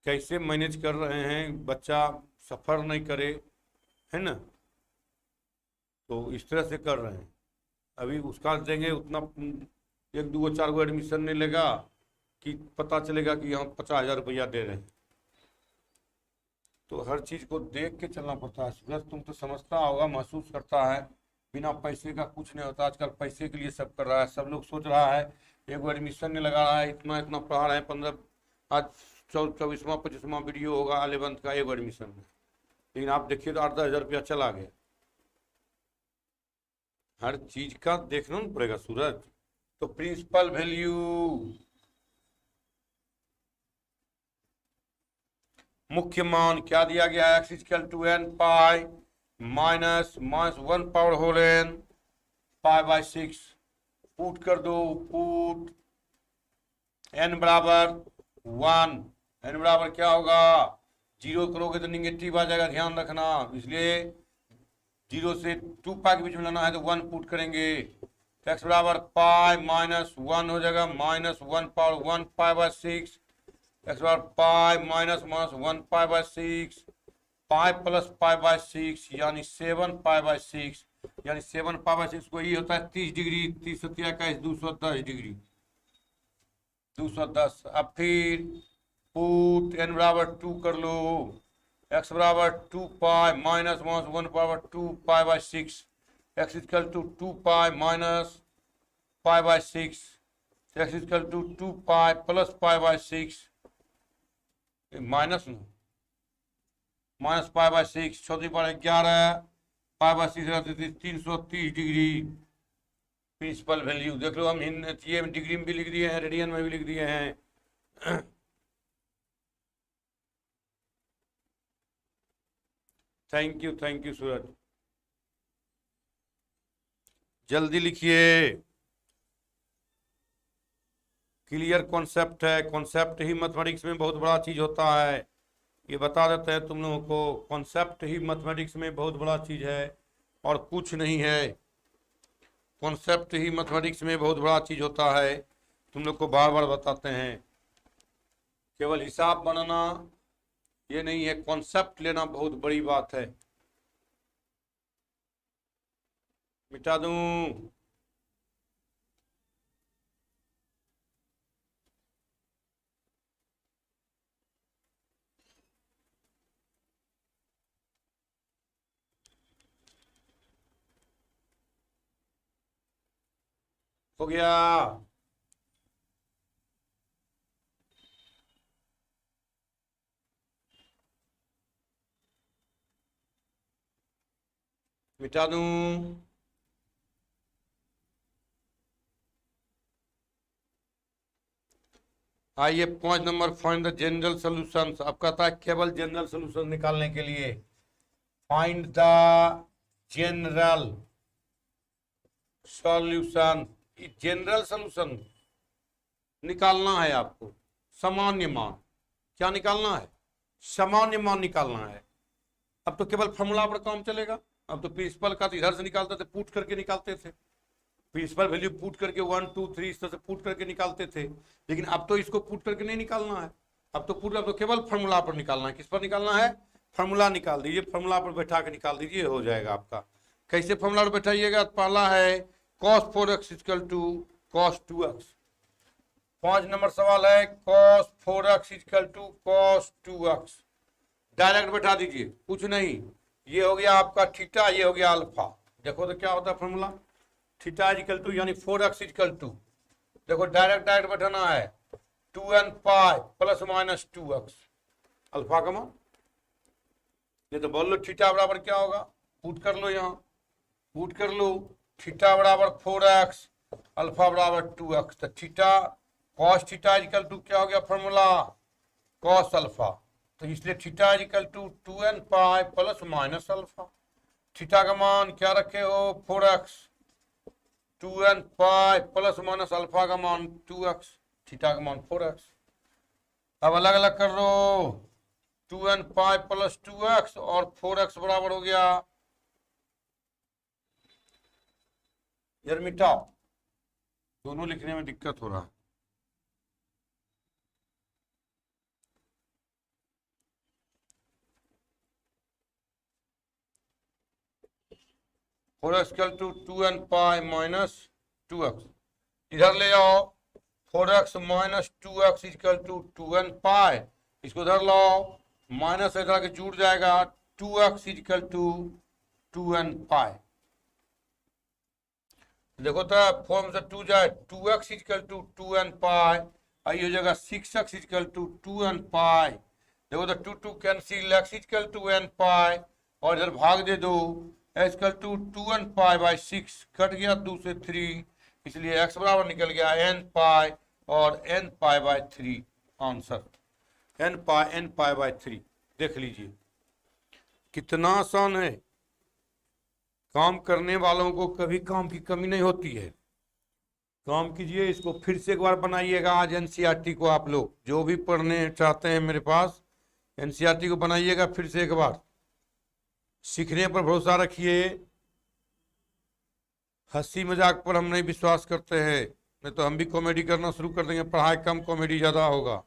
कैसे मैनेज कर रहे हैं, बच्चा सफ़र नहीं करे, है ना? तो इस तरह से कर रहे हैं। अभी उसका देंगे उतना 1 2 4 गो एडमिशन नहीं लेगा कि पता चलेगा कि हम 50,000 रुपया दे रहे हैं। तो हर चीज़ को देख के चलना पड़ता है सूरज। तुम तो समझता होगा, महसूस करता है, बिना पैसे का कुछ नहीं होता। आजकल पैसे के लिए सब कर रहा है। सब लोग सोच रहा है एगो एडमिशन नहीं लगा रहा है, इतना इतना पढ़ा रहे हैं, 15 आज 24वां 25वां वीडियो होगा 11th का एगो एडमिशन में, लेकिन आप देखिए तो 8-10 हज़ार रुपया चला गया। हर चीज का देखना ना पड़ेगा सूरज। तो प्रिंसिपल वैल्यू, मुख्य मान क्या दिया गया है? x equal to n pi -1 power whole n π/6। Put कर दो, पुट n बराबर 1। n बराबर क्या होगा? 0 करोगे तो निगेटिव आ जाएगा, ध्यान रखना। इसलिए 0 से 2 पाई के बीच में लाना है तो 1 पुट करेंगे। तो x बराबर पाई -1 हो जाएगा, -1 पावर 1 π/6। x बराबर पाई -1 π/6, पाई प्लस π/6 यानी 7 π/6, यानी 7 π/6 को ही होता है 30 डिग्री। 30 सत्या का 210 डिग्री, 210। अब फिर पुट n बराबर 2 कर लो, x बराबर 2 pi -1 power 2 π/6, x equal to 2 pi π/6, x equal to 2 pi plus π/6 minus π/6, चौथी पर 11 π/6 रहती 330 डिग्री। प्रिंसिपल वैल्यू देख लो, हम ये डिग्री में भी लिख दिए हैं, रेडियन में भी लिख दिए हैं। थैंक यू सूरज, जल्दी लिखिए। क्लियर कॉन्सेप्ट है, कॉन्सेप्ट ही मैथमेटिक्स में बहुत बड़ा चीज होता है। ये बता देते हैं तुम लोगों को, कॉन्सेप्ट ही मैथमेटिक्स में बहुत बड़ा चीज है और कुछ नहीं है। कॉन्सेप्ट ही मैथमेटिक्स में बहुत बड़ा चीज होता है, तुम लोग को बार बार बताते हैं। केवल हिसाब बनाना ये नहीं है, कॉन्सेप्ट लेना बहुत बड़ी बात है। मिटा दूं? हो गया? मिटा दूं? आइए 5 number, find the general solution. अब कहता है केवल जनरल सोल्यूशन निकालने के लिए find the general solution. General solution निकालना है आपको, सामान्य मान। क्या निकालना है? सामान्य मान निकालना है। अब तो केवल फॉर्मूला पर काम चलेगा। अब तो प्रिंसिपल का तो इधर से निकालते थे, पुट करके निकालते थे, प्रिंसिपल वैल्यू पुट करके 1 2 3 इस तरह से पुट करके निकालते थे। लेकिन अब तो इसको पुट करके नहीं निकालना है। अब तो केवल फॉर्मूला पर निकालना है। किस पर निकालना है? फॉर्मूला निकाल दीजिए, फॉर्मूला पर बैठा के निकाल दीजिए, हो जाएगा आपका। कैसे फॉर्मूला पर बैठाइएगा? पहला है cos 4x equal to cos 2x। 5 number सवाल है cos 4x equal to cos 2x। Direct बैठा दीजिए, कुछ नहीं। ये हो गया आपका थीटा, ये हो गया अल्फा। देखो तो क्या होता है फॉर्मूला, थीटा इक्वल टू यानी 4x इक्वल टू, देखो डायरेक्ट डायरेक्ट बैठाना है 2n pi plus minus 2x alpha का मान। ये तो बोल लो थीटा बराबर क्या होगा, पुट कर लो, यहाँ पुट कर लो। थीटा बराबर 4x, अल्फा बराबर 2x। तो theta cos theta equal to क्या हो गया फॉर्मूला, कॉस अल्फा। तो इसलिए theta equal to 2n pi plus minus alpha. Theta का मान क्या रखे हो 4x, 2n pi plus minus alpha का मान 2x, थीटा का मान 4x। अब अलग अलग कर लो, 2n पाई प्लस 2x और 4x बराबर हो गया, यार मिटाओ, दोनों लिखने में दिक्कत हो रहा है। Four x equal to 2n pi minus 2x, इधर ले आओ 4x minus 2x equal to 2n पाई, इसको इधर लाओ, माइनस इधर के जुड़ जाएगा 2x इक्वल टू 2n पाई। देखो तो फॉर्म से 2 जाए 2x इक्वल टू 2n पाई, आई हो जाएगा 6x इक्वल टू 2n पाई। देखो तो 2 2 cancel, x equal to n pi और इधर भाग दे दो, equal to 2n pi by 6, cut गया 2 से 3, इसलिए x बराबर निकल गया n पाई और n pi by 3। Answer n pi by 3। देख लीजिए कितना आसान है। काम करने वालों को कभी काम की कमी नहीं होती है। काम कीजिए, इसको फिर से एक बार बनाइएगा। आज एनसीईआरटी को आप लोग जो भी पढ़ने चाहते हैं मेरे पास, एनसीईआरटी को बनाइएगा फिर से एक बार। सीखने पर भरोसा रखिए, हंसी मजाक पर हम नहीं विश्वास करते हैं, नहीं तो हम भी कॉमेडी करना शुरू कर देंगे। पढ़ाई कम, कॉमेडी ज्यादा होगा।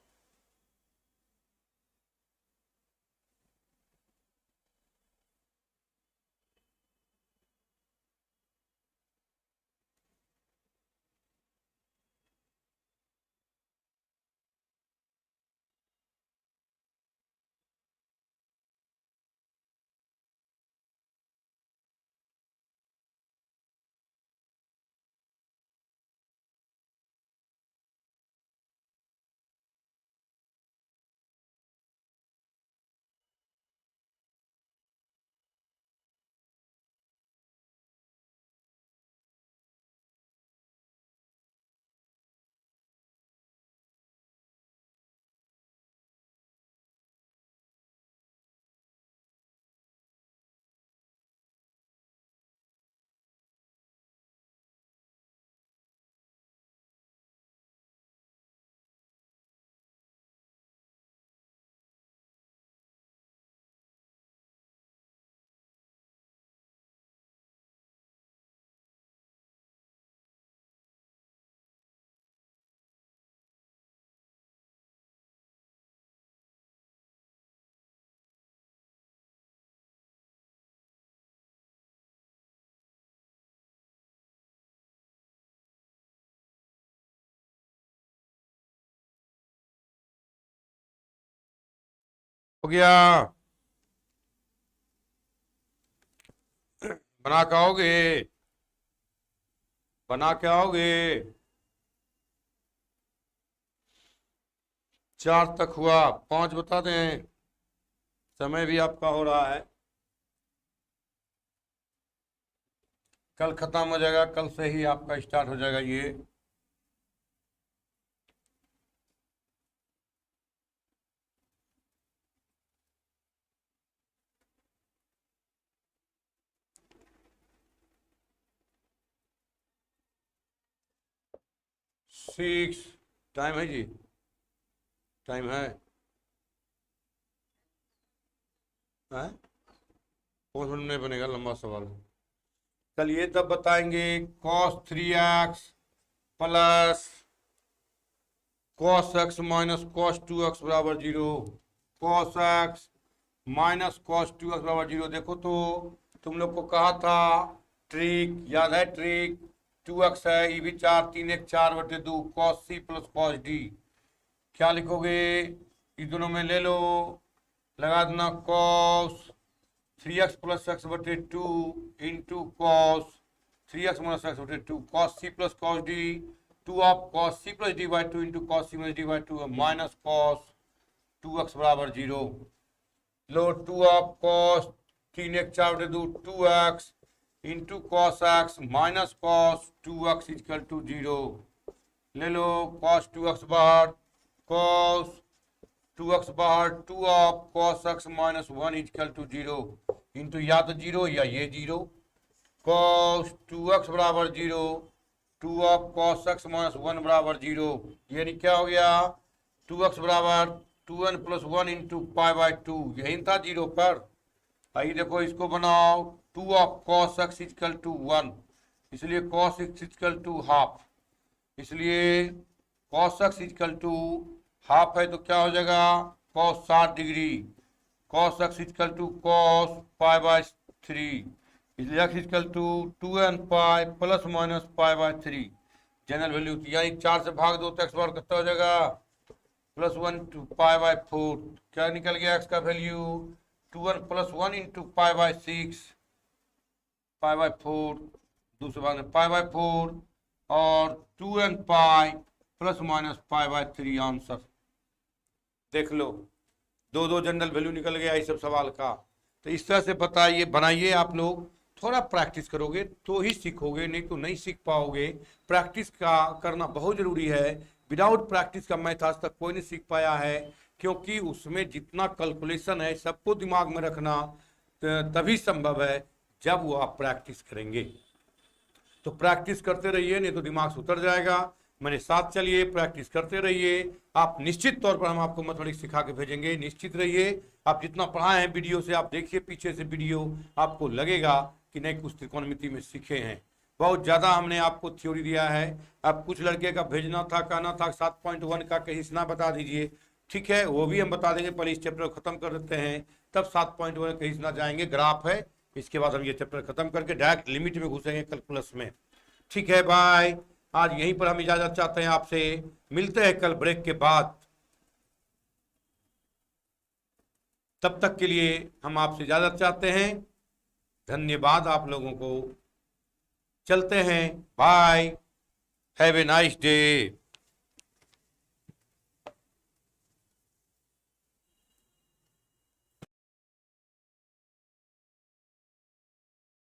हो गया, बना के आओगे, बना के आओगे। 4 तक हुआ, 5 बता दें, समय भी आपका हो रहा है। कल खत्म हो जाएगा, कल से ही आपका स्टार्ट हो जाएगा ये। सिक्स टाइम है जी। टाइम है? कौन सा नहीं बनेगा, लंबा सवाल। चलिए तब बताएंगे cos 3x plus cos x minus cos 2x बराबर 0। cos x minus cos 2x बराबर 0। देखो तो तुम लोग को कहा था ट्रिक, याद है ट्रिक? 2x है, ये भी 4, 3 1 4 बटे 2 cos c plus cos d। क्या लिखोगे? ये दोनों में ले लो, लगा देना cos 3x प्लस x बटे 2 into cos 3x minus x बटे 2 cos c plus cos d, 2 of cos c plus d by 2 into cos c minus d by 2 minus cos 2x बराबर 0। लो 2 ऑफ cos 3 1 4 बटे 2 2x into cos x minus cos 2x equal to 0। ले लो cos 2x बाहर, cos 2x बाहर, 2 of cos x minus 1 equal to 0 into या तो 0 या ये 0। cos 2x बराबर 0, 2 ऑफ cos x माइनस 1 बराबर 0, यानी क्या हो गया? 2x बराबर 2n plus 1 into pi by 2, यही था 0 पर। आइए देखो इसको बनाओ, 2 of cos x equal to 1, इसलिए cos x equal to half, इसलिए cos x equal to half है तो क्या हो जाएगा? cos 60 degree, cos x equal to cos pi by 3, इसलिए x equal to 2n pi plus minus pi by 3। General value यानी 4 से भाग दो तो x बार कितना हो जाएगा? Plus 1 two pi by 4। क्या निकल गया x का value? 2n plus 1 into pi by 6 pi by 4, दूसरे भाग में पाई बाई 4 और 2n pi plus minus pi by 3 answer. देख लो, दो दो जनरल वैल्यू निकल गया इस सब सवाल का। तो इस तरह से बताइए, बनाइए। आप लोग थोड़ा प्रैक्टिस करोगे तो ही सीखोगे, नहीं तो नहीं सीख पाओगे। प्रैक्टिस का करना बहुत जरूरी है। विदाउट प्रैक्टिस का मैथ आज तक कोई नहीं सीख पाया है, क्योंकि उसमें जितना कैलकुलेशन है सबको दिमाग में रखना तभी संभव है जब वो आप प्रैक्टिस करेंगे। तो प्रैक्टिस करते रहिए, नहीं तो दिमाग से उतर जाएगा। मेरे साथ चलिए, प्रैक्टिस करते रहिए। आप निश्चित तौर पर हम आपको मैथमेटिक्स सिखा के भेजेंगे, निश्चित रहिए। आप जितना पढ़ाए हैं वीडियो से, आप देखिए पीछे से वीडियो, आपको लगेगा कि नहीं कुछ त्रिकोणमिति में सीखे हैं। बहुत ज़्यादा हमने आपको थ्योरी दिया है। अब कुछ लड़के का भेजना था, कहना था 7.1 का कहीं ना बता दीजिए, ठीक है वो भी हम बता देंगे। पहले इस चैप्टर को खत्म कर देते हैं, तब 7.1 कहीं ना जाएंगे। ग्राफ है, इसके बाद हम ये चैप्टर खत्म करके डायरेक्ट लिमिट में घुसेंगे कैलकुलस में। ठीक है, बाय। आज यहीं पर हम इजाजत चाहते हैं आपसे, मिलते हैं कल ब्रेक के बाद। तब तक के लिए हम आपसे इजाजत चाहते हैं। धन्यवाद आप लोगों को। चलते हैं, bye, have a nice day.